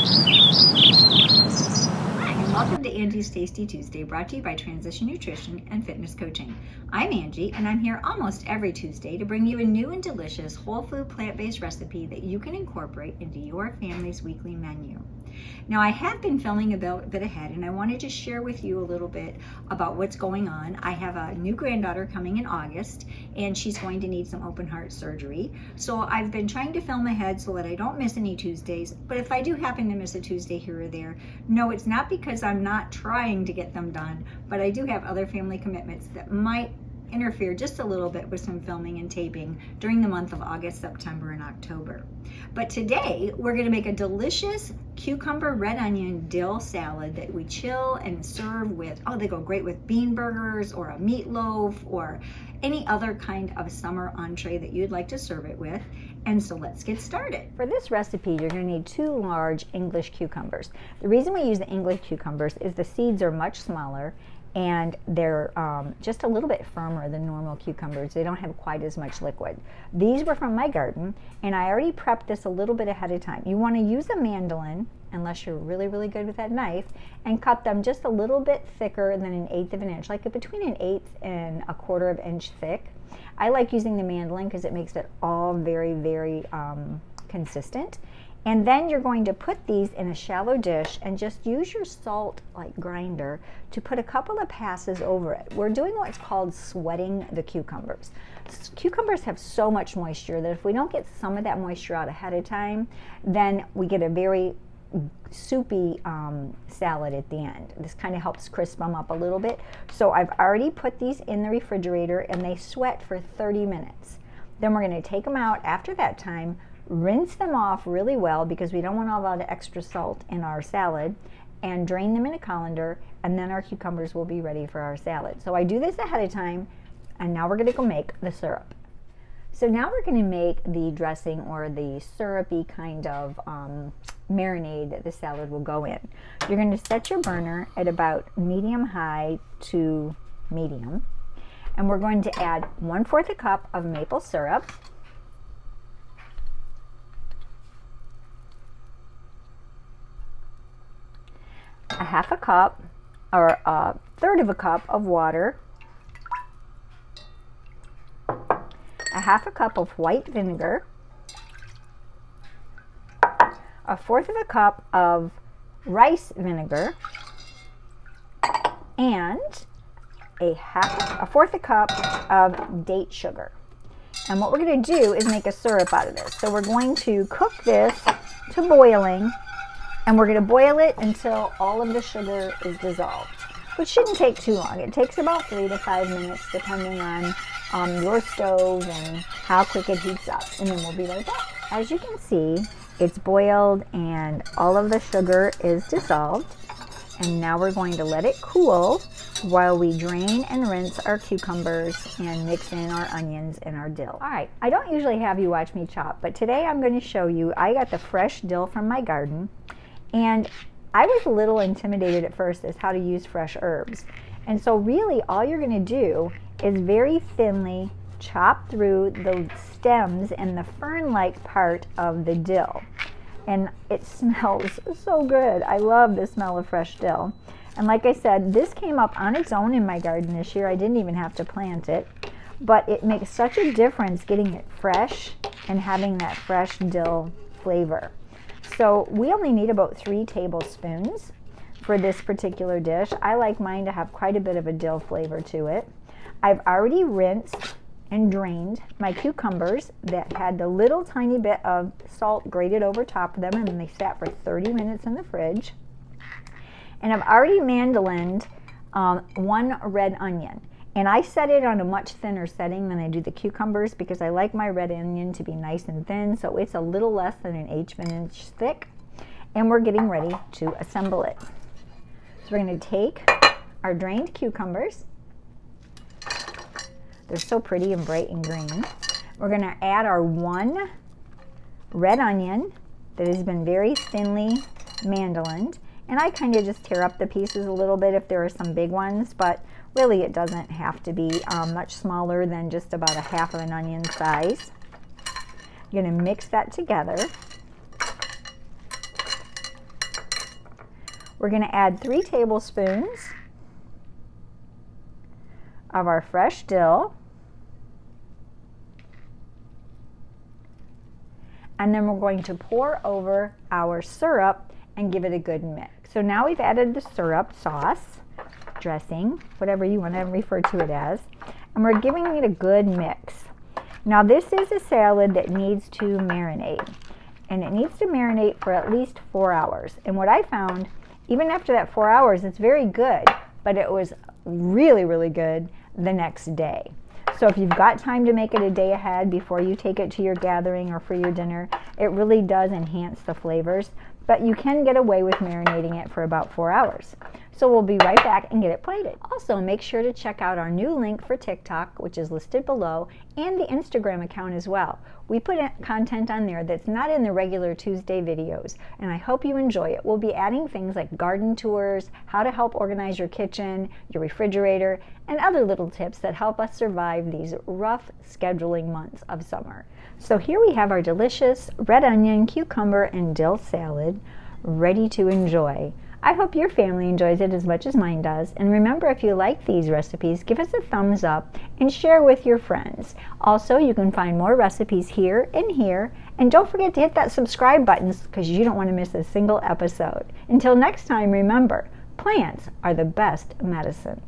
Hi, and welcome to Angie's Tasty Tuesday, brought to you by Transition Nutrition and Fitness Coaching. I'm Angie, and I'm here almost every Tuesday to bring you a new and delicious whole food plant-based recipe that you can incorporate into your family's weekly menu. Now, I have been filming a bit ahead, and I wanted to share with you a little bit about what's going on. I have a new granddaughter coming in August, and she's going to need some open heart surgery. So I've been trying to film ahead so that I don't miss any Tuesdays, but if I do happen to miss a Tuesday here or there, no, it's not because I'm not trying to get them done, but I do have other family commitments that might interfere just a little bit with some filming and taping during the month of August, September, and October. But today we're going to make a delicious cucumber red onion dill salad that we chill and serve with, oh, they go great with bean burgers or a meatloaf or any other kind of summer entree that you'd like to serve it with. And so let's get started. For this recipe, you're going to need 2 large English cucumbers. The reason we use the English cucumbers is the seeds are much smaller and they're just a little bit firmer than normal cucumbers. They don't have quite as much liquid. These were from my garden, and I already prepped this a little bit ahead of time. You want to use a mandolin, unless you're really, really good with that knife, and cut them just a little bit thicker than 1/8 of an inch, like between 1/8 and 1/4 of an inch thick. I like using the mandolin because it makes it all very, very consistent. And then you're going to put these in a shallow dish and just use your salt like grinder to put a couple of passes over it. We're doing what's called sweating the cucumbers. Cucumbers have so much moisture that if we don't get some of that moisture out ahead of time, then we get a very soupy salad at the end. This kind of helps crisp them up a little bit. So I've already put these in the refrigerator and they sweat for 30 minutes. Then we're going to take them out after that time, rinse them off really well because we don't want all the extra salt in our salad, and drain them in a colander, and then our cucumbers will be ready for our salad. So I do this ahead of time, and now we're going to go make the syrup. So now we're going to make the dressing or the syrupy kind of marinade that the salad will go in. You're going to set your burner at about medium-high to medium, and we're going to add 1/4 a cup of maple syrup, a 1/2 cup or 1/3 of a cup of water, a 1/2 cup of white vinegar, 1/4 of a cup of rice vinegar, and a 1/4 a cup of date sugar. And what we're going to do is make a syrup out of this. So we're going to cook this to boiling, and we're going to boil it until all of the sugar is dissolved, which shouldn't take too long. It takes about 3 to 5 minutes depending on your stove and how quick it heats up, and then we'll be right back. As you can see, it's boiled and all of the sugar is dissolved, and now we're going to let it cool while we drain and rinse our cucumbers and mix in our onions and our dill. All right, I don't usually have you watch me chop, but today I'm going to show you, I got the fresh dill from my garden. And I was a little intimidated at first as how to use fresh herbs. And so really all you're going to do is very thinly chop through the stems and the fern-like part of the dill. And it smells so good. I love the smell of fresh dill. And like I said, this came up on its own in my garden this year. I didn't even have to plant it. But it makes such a difference getting it fresh and having that fresh dill flavor. So we only need about 3 tablespoons for this particular dish. I like mine to have quite a bit of a dill flavor to it. I've already rinsed and drained my cucumbers that had the little tiny bit of salt grated over top of them, and then they sat for 30 minutes in the fridge. And I've already mandolined 1 red onion. And I set it on a much thinner setting than I do the cucumbers because I like my red onion to be nice and thin, so it's a little less than 1/8 of an inch thick. And we're getting ready to assemble it. So we're going to take our drained cucumbers. They're so pretty and bright and green. We're going to add our 1 red onion that has been very thinly mandolined. And I kind of just tear up the pieces a little bit if there are some big ones, but really it doesn't have to be much smaller than just about a 1/2 of an onion size. You're going to mix that together. We're going to add 3 tablespoons of our fresh dill. And then we're going to pour over our syrup and give it a good mix. So now we've added the syrup, sauce, dressing, whatever you want to refer to it as, and we're giving it a good mix. Now this is a salad that needs to marinate, and it needs to marinate for at least 4 hours. And what I found, even after that 4 hours, it's very good, but it was really, really good the next day. So if you've got time to make it a day ahead before you take it to your gathering or for your dinner, it really does enhance the flavors, but you can get away with marinating it for about 4 hours. So we'll be right back and get it plated. Also, make sure to check out our new link for TikTok, which is listed below, and the Instagram account as well. We put content on there that's not in the regular Tuesday videos, and I hope you enjoy it. We'll be adding things like garden tours, how to help organize your kitchen, your refrigerator, and other little tips that help us survive these rough scheduling months of summer. So here we have our delicious red onion, cucumber, and dill salad ready to enjoy. I hope your family enjoys it as much as mine does. And remember, if you like these recipes, give us a thumbs up and share with your friends. Also, you can find more recipes here and here. And don't forget to hit that subscribe button because you don't want to miss a single episode. Until next time, remember, plants are the best medicine.